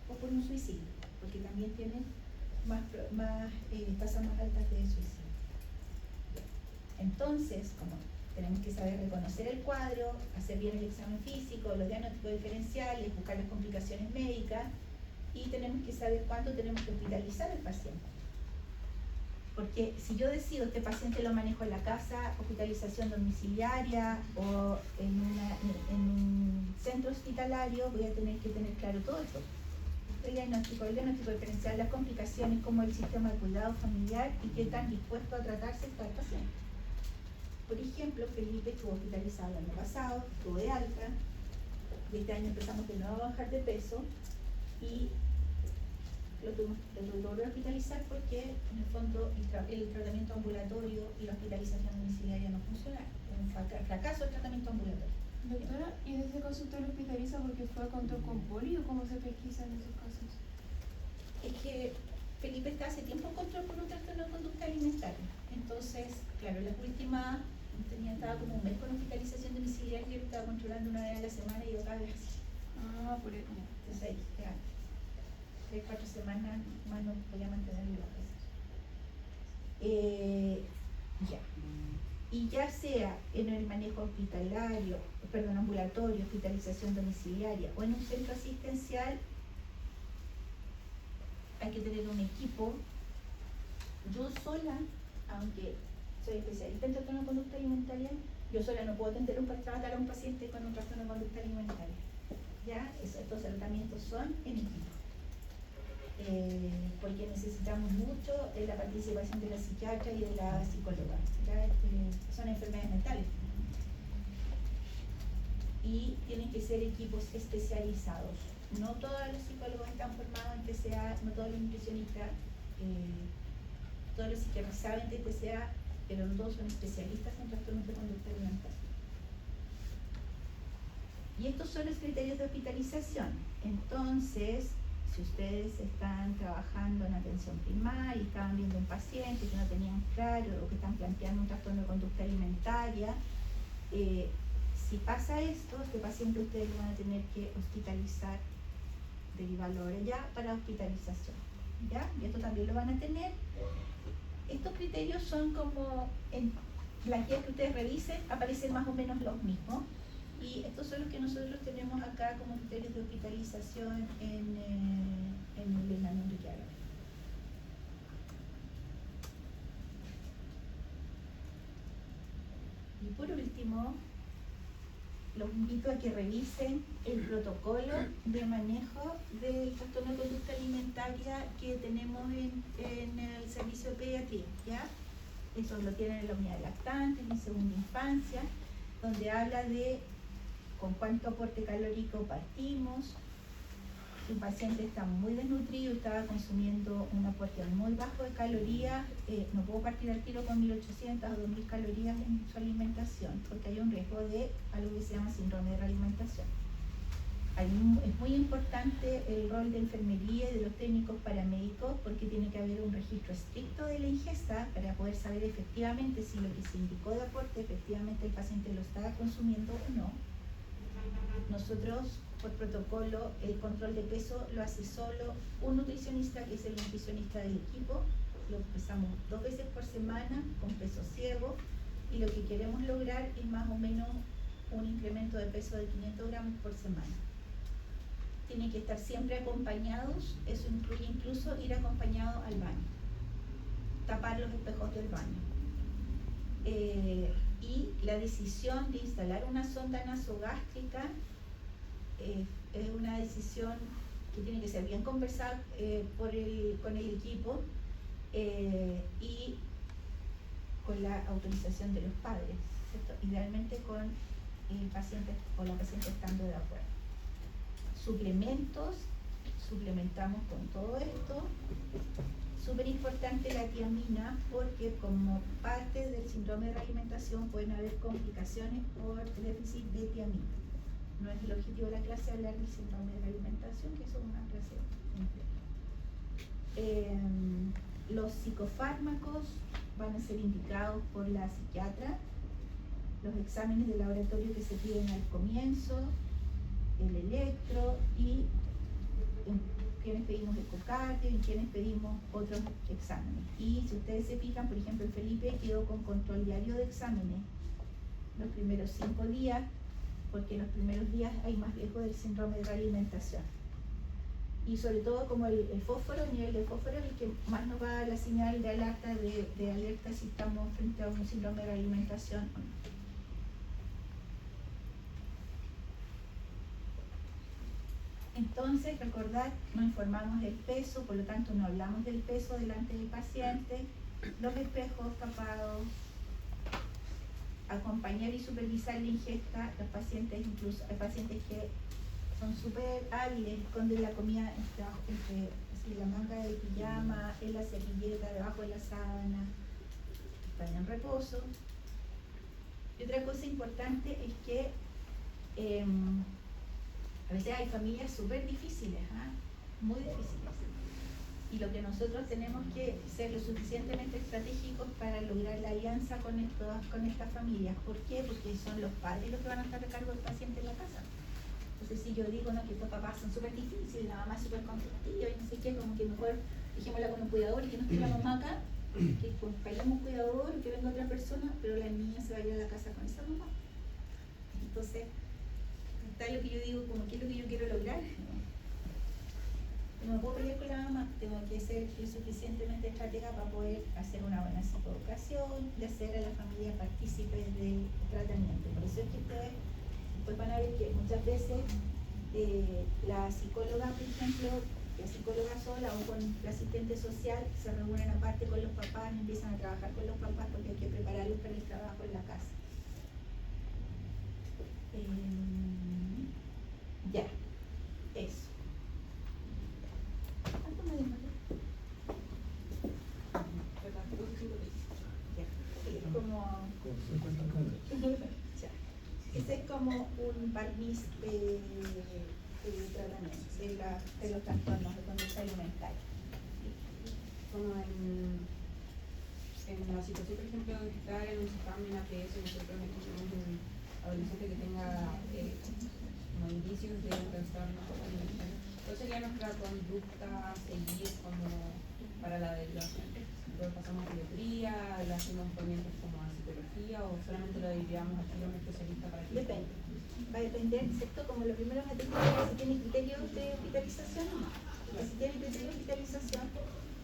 O por un suicidio, porque también tienen tasas más altas de suicidio. Entonces, como tenemos que saber reconocer el cuadro, hacer bien el examen físico, los diagnósticos diferenciales, buscar las complicaciones médicas, y tenemos que saber cuándo tenemos que hospitalizar al paciente. Porque si yo decido este paciente lo manejo en la casa, hospitalización domiciliaria o en un centro hospitalario, voy a tener que tener claro todo esto. El diagnóstico diferencial, las complicaciones, como el sistema de cuidado familiar y qué tan dispuesto a tratarse está el paciente. Por ejemplo, Felipe estuvo hospitalizado el año pasado, estuvo de alta, y este año empezamos de nuevo a bajar de peso y lo logró hospitalizar porque en el fondo el tratamiento ambulatorio y la hospitalización domiciliaria no funcionaron. Un fracaso del tratamiento ambulatorio. Doctora, ¿y en ese caso usted lo hospitaliza porque fue control con poli o cómo se pesquisa en esos casos? Es que Felipe está hace tiempo en control por un trastorno de conducta alimentaria. Entonces, claro, la última estaba como un mes con hospitalización domiciliaria y yo lo estaba controlando una vez a la semana y otra vez así. Ah, por eso. Entonces ahí, claro. 3-4 semanas más no voy a mantenerle la presión. Ya. Y ya sea en el manejo hospitalario, perdón, ambulatorio, hospitalización domiciliaria o en un centro asistencial, hay que tener un equipo. Yo sola, aunque soy especialista en trastorno de conducta alimentaria, yo sola no puedo tratar a un paciente con un trastorno de conducta alimentaria. ¿Ya? Estos tratamientos son en equipo. Porque necesitamos mucho la participación de la psiquiatra y de la psicóloga. ¿Ya? Son enfermedades mentales. Y tienen que ser equipos especializados. No todos los psicólogos están formados en TCA, no todos los nutricionistas, todos los psiquiatras saben de TCA, pero no todos son especialistas en trastornos de conducta alimentaria. Y estos son los criterios de hospitalización. Entonces, si ustedes están trabajando en atención primaria y estaban viendo un paciente que no tenían claro o que están planteando un trastorno de conducta alimentaria, si pasa esto, este paciente ustedes lo van a tener que hospitalizar, derivarlo ahora ya para hospitalización. ¿Ya? Y esto también lo van a tener. Estos criterios son como en las guías que ustedes revisen, aparecen más o menos los mismos. Y estos son los que nosotros tenemos acá como criterios de hospitalización en el Hernán Enrique Árabe. Y por último, los invito a que revisen el protocolo de manejo del trastorno de conducta alimentaria que tenemos en el servicio de pediatría, ¿ya? Eso lo tienen en la unidad de lactantes, en segunda infancia, donde habla de con cuánto aporte calórico partimos. Si un paciente está muy desnutrido y estaba consumiendo un aporte muy bajo de calorías, no puedo partir al tiro con 1800 o 2000 calorías en su alimentación, porque hay un riesgo de algo que se llama síndrome de realimentación. Es muy importante el rol de enfermería y de los técnicos paramédicos, porque tiene que haber un registro estricto de la ingesta para poder saber efectivamente si lo que se indicó de aporte efectivamente el paciente lo estaba consumiendo o no. Nosotros, por protocolo, el control de peso lo hace solo un nutricionista, que es el nutricionista del equipo. Lo pesamos 2 veces por semana con peso ciego, y lo que queremos lograr es más o menos un incremento de peso de 500 gramos por semana. Tienen que estar siempre acompañados, eso incluye incluso ir acompañado al baño, tapar los espejos del baño. Y la decisión de instalar una sonda nasogástrica es una decisión que tiene que ser bien conversada con el equipo y con la autorización de los padres, ¿cierto? Idealmente con el paciente o la paciente estando de acuerdo. Suplementos, suplementamos con todo esto. Súper importante la tiamina, porque como parte del síndrome de realimentación pueden haber complicaciones por déficit de tiamina. No es el objetivo de la clase hablar del síndrome de realimentación, que eso es una clase completa. Los psicofármacos van a ser indicados por la psiquiatra. Los exámenes de laboratorio que se piden al comienzo, el electro, y en quienes pedimos ecocardio y en quienes pedimos otros exámenes. Y si ustedes se fijan, por ejemplo, el Felipe quedó con control diario de exámenes los primeros 5 días, porque en los primeros días hay más riesgo del síndrome de realimentación. Y sobre todo como el fósforo, el nivel de fósforo es el que más nos va a dar la señal de alerta, de alerta si estamos frente a un síndrome de realimentación o no. Entonces, recordar, no informamos del peso, por lo tanto no hablamos del peso delante del paciente, los espejos tapados, acompañar y supervisar la ingesta. Los pacientes, incluso hay pacientes que son súper hábiles, esconden la comida entre la manga del pijama, en la servilleta, debajo de la sábana, están en reposo. Y otra cosa importante es que a veces hay familias súper difíciles, muy difíciles. Y lo que nosotros tenemos que ser lo suficientemente estratégicos para lograr la alianza con estas familias. ¿Por qué? Porque son los padres los que van a estar a cargo del paciente en la casa. Entonces si yo digo, no, que estos papás son súper difíciles, la mamá es súper conflictiva y no sé qué, como que mejor dejémosla con un cuidador y que no esté la mamá acá, que paguemos un cuidador o que venga otra persona, pero la niña se vaya a la casa con esa mamá. Entonces, está lo que yo digo, como qué es lo que yo quiero lograr. No me puedo pelear con la mamá, tengo que ser lo suficientemente estratega para poder hacer una buena psicoeducación, de hacer a la familia partícipes del tratamiento. Por eso es que ustedes pues van a ver que muchas veces la psicóloga, por ejemplo, la psicóloga sola o con la asistente social se reúnen aparte con los papás y empiezan a trabajar con los papás porque hay que prepararlos para el trabajo en la casa. Ya, eso. ¿Cuánto me demoré? Ya, es como... Ya. Ese es como un barniz de tratamiento de los trastornos de conducta alimentaria. Como en la situación, por ejemplo, de estar en un certamen APS, nosotros tenemos un adolescente que tenga como indicios de un trastorno alimentario. ¿Cuál sería nuestra conducta a seguir como para la derivación? ¿Lo pasamos a pediatría, le hacemos movimientos como a psicología o solamente lo deriviamos aquí a un especialista para que... Depende. Va a depender, ¿cierto? Como lo primero que te digo, si tiene criterios de hospitalización, si tiene criterios de hospitalización,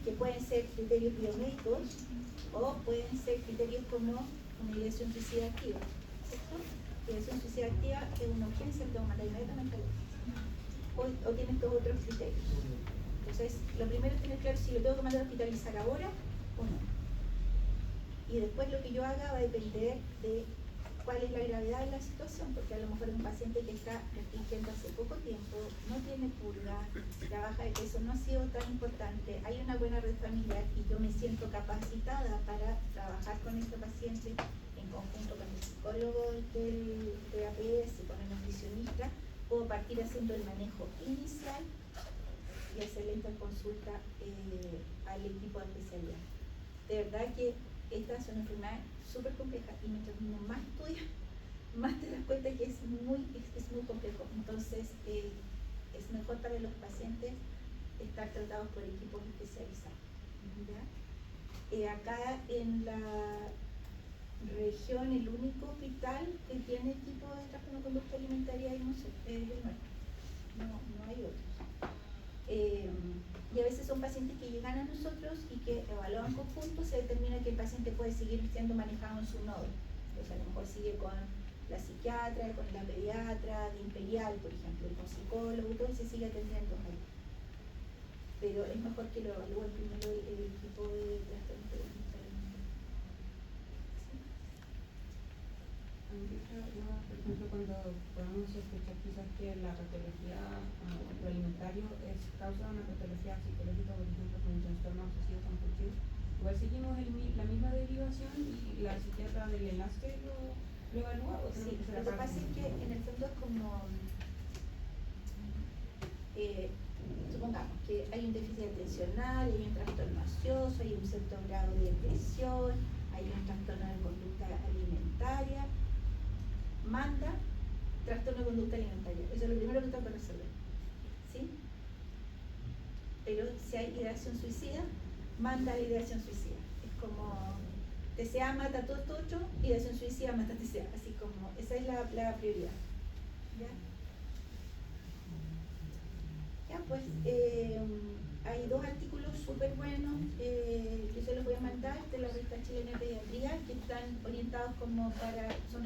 que pueden ser criterios biomédicos o pueden ser criterios como una ideación suicida activa, ¿cierto? Ideación suicida activa es una urgencia que te va a matar inmediatamente o tiene estos otros criterios. Entonces, lo primero es tener claro si lo tengo que mandar a hospitalizar ahora o no. Y después lo que yo haga va a depender de cuál es la gravedad de la situación, porque a lo mejor un paciente que está restringiendo hace poco tiempo, no tiene purga, la baja de peso no ha sido tan importante, hay una buena red familiar y yo me siento capacitada para trabajar con este paciente en conjunto con el psicólogo de APS, con el nutricionista, puedo partir haciendo el manejo inicial y hacer la interconsulta al equipo de especialidad. De verdad que esta es una enfermedad súper compleja y mientras uno más estudia, más te das cuenta que es muy complejo. Entonces, es mejor para los pacientes estar tratados por equipos especializados. ¿Ya? Acá en la región, el único hospital que tiene equipo de trastorno de conducta alimentaria es el nuestro. No hay otros. Y a veces son pacientes que llegan a nosotros y que evaluaban conjunto, se determina que el paciente puede seguir siendo manejado en su nodo. Entonces a lo mejor sigue con la psiquiatra, con la pediatra, de Imperial, por ejemplo, con psicólogo, todo y se sigue atendiendo ahí. Pero es mejor que lo evalúe primero el equipo de trastorno de conducta alimentaria. Por ejemplo, cuando podemos sospechar quizás que la patología alimentario es causa de una patología psicológica, por ejemplo, con un trastorno obsesivo compulsivo, igual seguimos la misma derivación y la psiquiatra del enlace lo evalúa o Sí, lo que pasa es que en el fondo es como supongamos que hay un déficit atencional, hay un trastorno ansioso, hay un cierto grado de depresión, hay un trastorno de conducta alimentaria, manda trastorno de conducta alimentaria. Eso es lo primero que tengo que resolver. ¿Sí? Pero si hay ideación suicida, manda la ideación suicida. Es como TCA mata todo esto otro, ideación suicida mata TCA. Así como, esa es la prioridad. ¿Ya? Ya, pues hay dos artículos súper buenos, yo se los voy a mandar de la revista chilena de pediatría, que están orientados como para, son